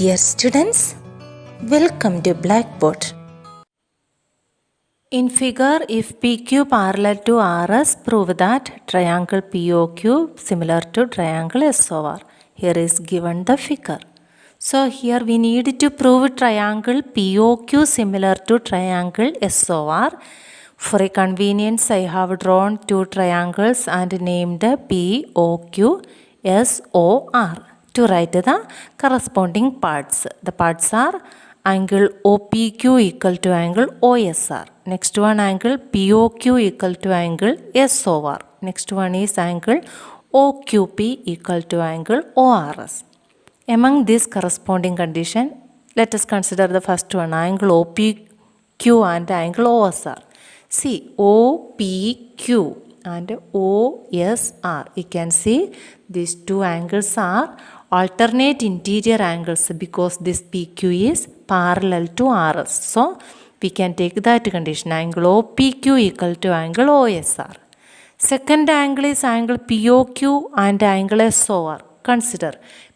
Dear students, welcome to Blackboard. In figure, if PQ parallel to RS, prove that triangle POQ similar to triangle SOR. Here is given the figure. So here we need to prove triangle POQ similar to triangle SOR. For a convenience, I have drawn two triangles and named POQ SOR to write the corresponding parts. The parts are angle OPQ equal to angle OSR. Next one angle POQ equal to angle SOR. Next one is angle OQP equal to angle ORS. Among this corresponding condition, let us consider the first one, angle OPQ and angle OSR. See, OPQ and OSR. You can see these two angles are alternate interior angles because this PQ is parallel to RS. So, we can take that condition, angle OPQ equal to angle OSR. Second angle is angle POQ and angle SOR. Consider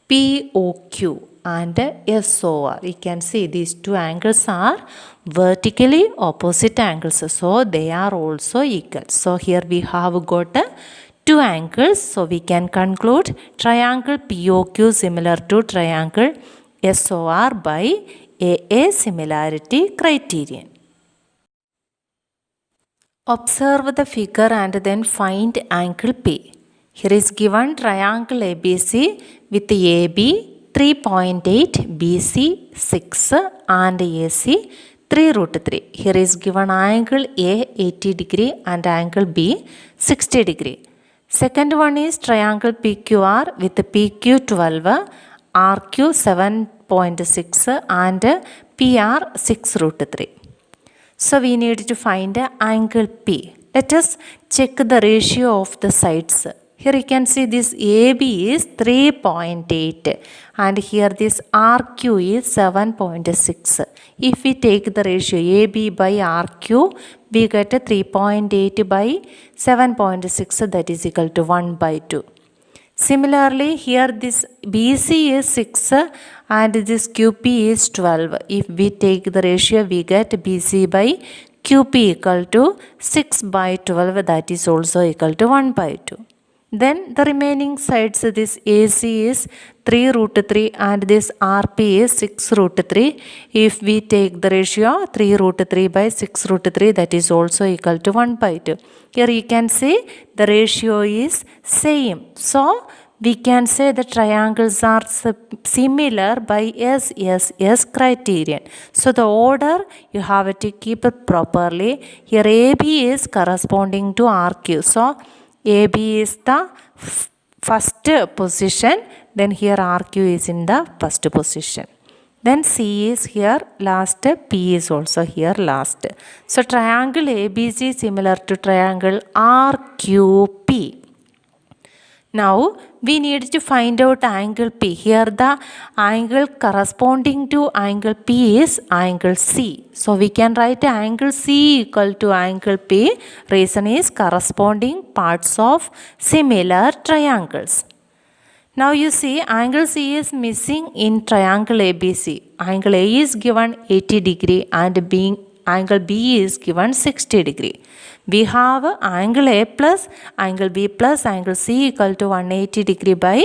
POQ and SOR. You can see these two angles are vertically opposite angles. So, they are also equal. So, here we have got two angles. So, we can conclude triangle POQ similar to triangle SOR by a similarity criterion. Observe the figure and then find angle P. Here is given triangle ABC with AB 3.8, BC 6 and AC 3 root 3. Here is given angle A 80 degree and angle B 60 degree. Second one is triangle PQR with PQ 12, RQ 7.6 and PR 6 root 3. So we need to find angle P. Let us check the ratio of the sides. Here you can see this AB is 3.8 and here this RQ is 7.6. If we take the ratio AB by RQ, we get 3.8 by 7.6, that is equal to 1 by 2. Similarly, here this BC is 6 and this QP is 12. If we take the ratio, we get BC by QP equal to 6 by 12, that is also equal to 1 by 2. Then the remaining sides, this AC is 3 root 3 and this RP is 6 root 3. If we take the ratio 3 root 3 by 6 root 3, that is also equal to 1 by 2. Here you can see the ratio is same. So, we can say the triangles are similar by SSS criterion. So, the order you have to keep it properly. Here AB is corresponding to RQ. So, AB is the first position, then here RQ is in the first position. Then C is here last, P is also here last. So triangle ABC similar to triangle RQP. Now we need to find out angle P. Here the angle corresponding to angle P is angle C. So we can write angle C equal to angle P. Reason is corresponding parts of similar triangles. Now you see angle C is missing in triangle ABC. Angle A is given 80 degree and angle B is given 60 degree. We have angle A plus angle B plus angle C equal to 180 degree by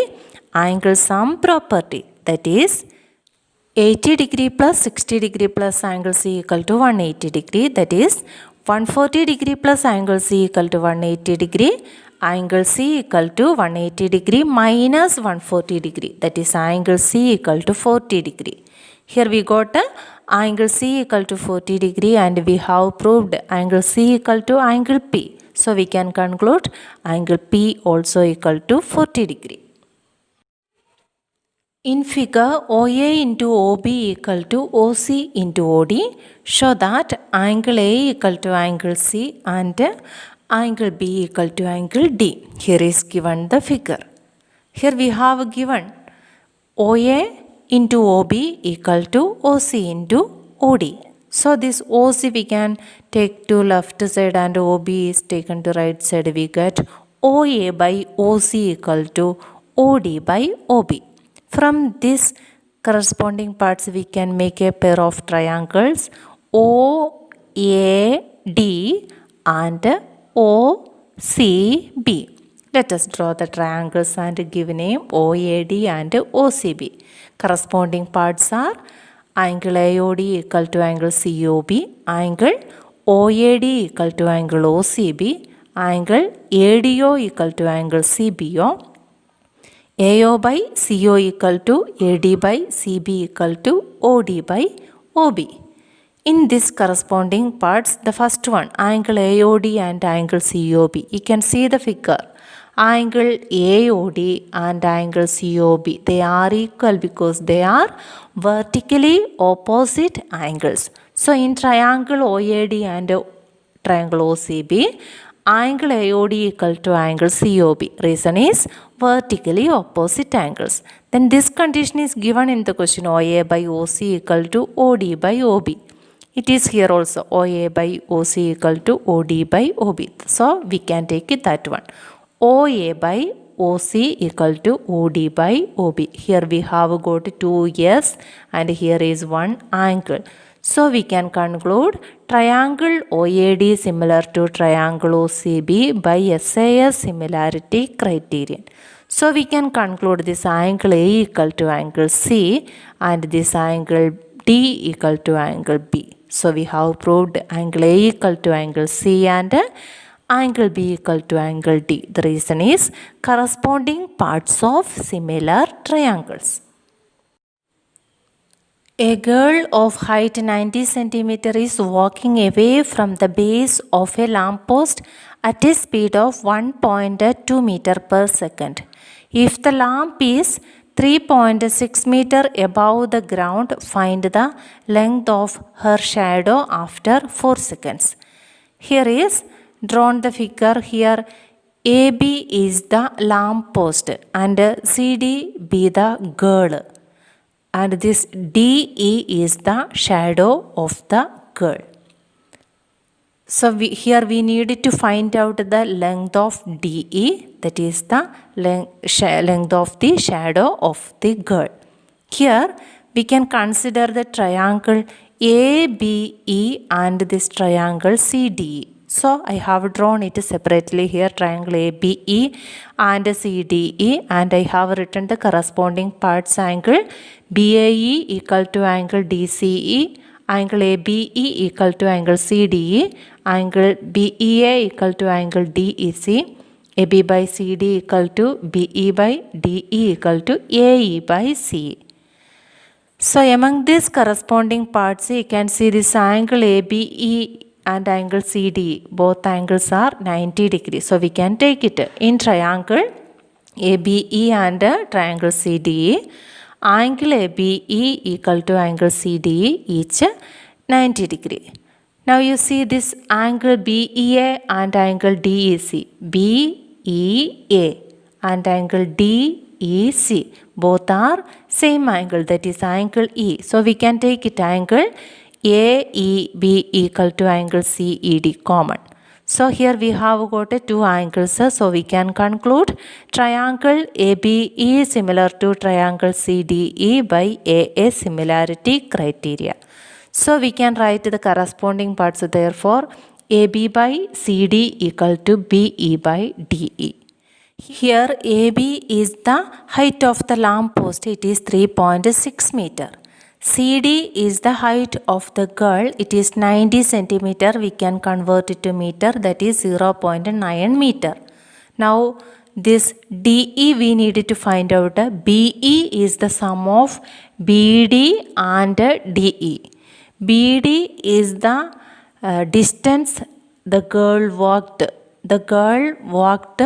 angle sum property. That is 80 degree plus 60 degree plus angle C equal to 180 degree. That is 140 degree plus angle C equal to 180 degree. Angle C equal to 180 degree minus 140 degree. That is angle C equal to 40 degree. Here we got angle C equal to 40 degree and we have proved angle C equal to angle P. So we can conclude angle P also equal to 40 degree. In figure, OA into OB equal to OC into OD, show that angle A equal to angle C and angle B equal to angle D. Here is given the figure. Here we have given OA into OB equal to OC into OD. So this OC we can take to left side and OB is taken to right side. We get OA by OC equal to OD by OB. From this corresponding parts we can make a pair of triangles OAD and OCB. Let us draw the triangles and give name OAD and OCB. Corresponding parts are angle AOD equal to angle COB, angle OAD equal to angle OCB, angle ADO equal to angle CBO, AO by CO equal to AD by CB equal to OD by OB. In this corresponding parts, the first one, angle AOD and angle COB. You can see the figure. Angle AOD and angle COB, they are equal because they are vertically opposite angles. So in triangle OAD and triangle OCB, angle AOD equal to angle COB. Reason is vertically opposite angles. Then this condition is given in the question, OA by OC equal to OD by OB. It is here also, OA by OC equal to OD by OB. So we can take it that one. OA by OC equal to OD by OB. Here we have got 2S and here is one angle. So we can conclude triangle OAD similar to triangle OCB by SAS similarity criterion. So we can conclude this angle A equal to angle C and this angle D equal to angle B. So we have proved angle A equal to angle C and angle B equal to angle D. The reason is corresponding parts of similar triangles. A girl of height 90 cm is walking away from the base of a lamppost at a speed of 1.2 meter per second. If the lamp is 3.6 meter above the ground, find the length of her shadow after 4 seconds. Here is drawn the figure. Here AB is the lamp post and CD be the girl, and this DE is the shadow of the girl. So here we need to find out the length of DE, that is the length of the shadow of the girl. Here we can consider the triangle ABE and this triangle CDE. So I have drawn it separately here, triangle ABE and CDE, and I have written the corresponding parts, angle BAE equal to angle DCE, angle ABE equal to angle CDE, angle BEA equal to angle DEC, AB by CD equal to BE by DE equal to AE by CE. So among these corresponding parts, you can see this angle ABE and angle CDE, both angles are 90 degrees. So we can take it in triangle ABE and triangle CDE. Angle ABE equal to angle CDE, each 90 degree. Now you see this angle BEA and angle DEC. BEA and angle DEC, both are same angle, that is angle E. So we can take it angle AEB equal to angle CED common. So here we have got two angles, so we can conclude triangle ABE similar to triangle CDE by AA similarity criteria. So we can write the corresponding parts, therefore AB by CD equal to BE by DE. Here AB is the height of the lamp post, it is 3.6 meter. CD is the height of the girl, it is 90 centimeter. We can convert it to meter, that is 0.9 meter. Now this DE we needed to find out. BE is the sum of BD and DE. BD is the distance the girl walked. The girl walked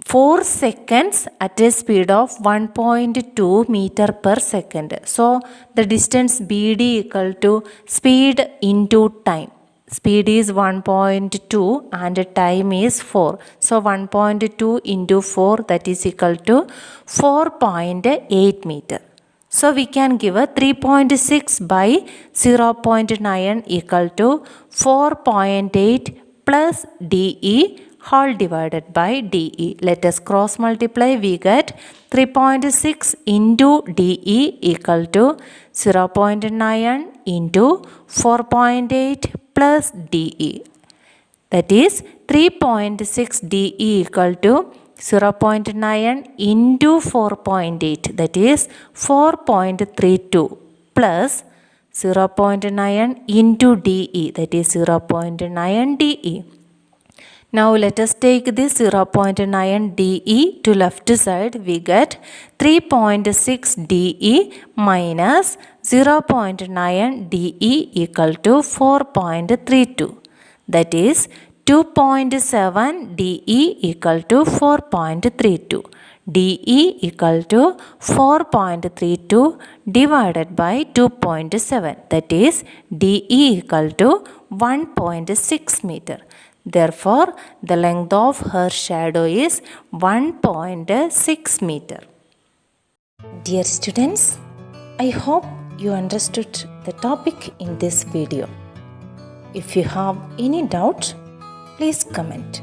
4 seconds at a speed of 1.2 meter per second. So the distance BD equal to speed into time. Speed is 1.2 and time is 4. So 1.2 into 4, that is equal to 4.8 meter. So we can give a 3.6 by 0.9 equal to 4.8 plus DE whole divided by DE. Let us cross multiply. We get 3.6 into DE equal to 0.9 into 4.8 plus DE. That is 3.6 DE equal to 0.9 into 4.8, that is 4.32 plus 0.9 into DE, that is 0.9 DE. Now let us take this 0.9 DE to left side. We get 3.6 DE minus 0.9 DE equal to 4.32. That is 2.7 DE equal to 4.32. DE equal to 4.32 divided by 2.7. That is DE equal to 1.6 meter. Therefore, the length of her shadow is 1.6 meter. Dear students, I hope you understood the topic in this video. If you have any doubt, please comment.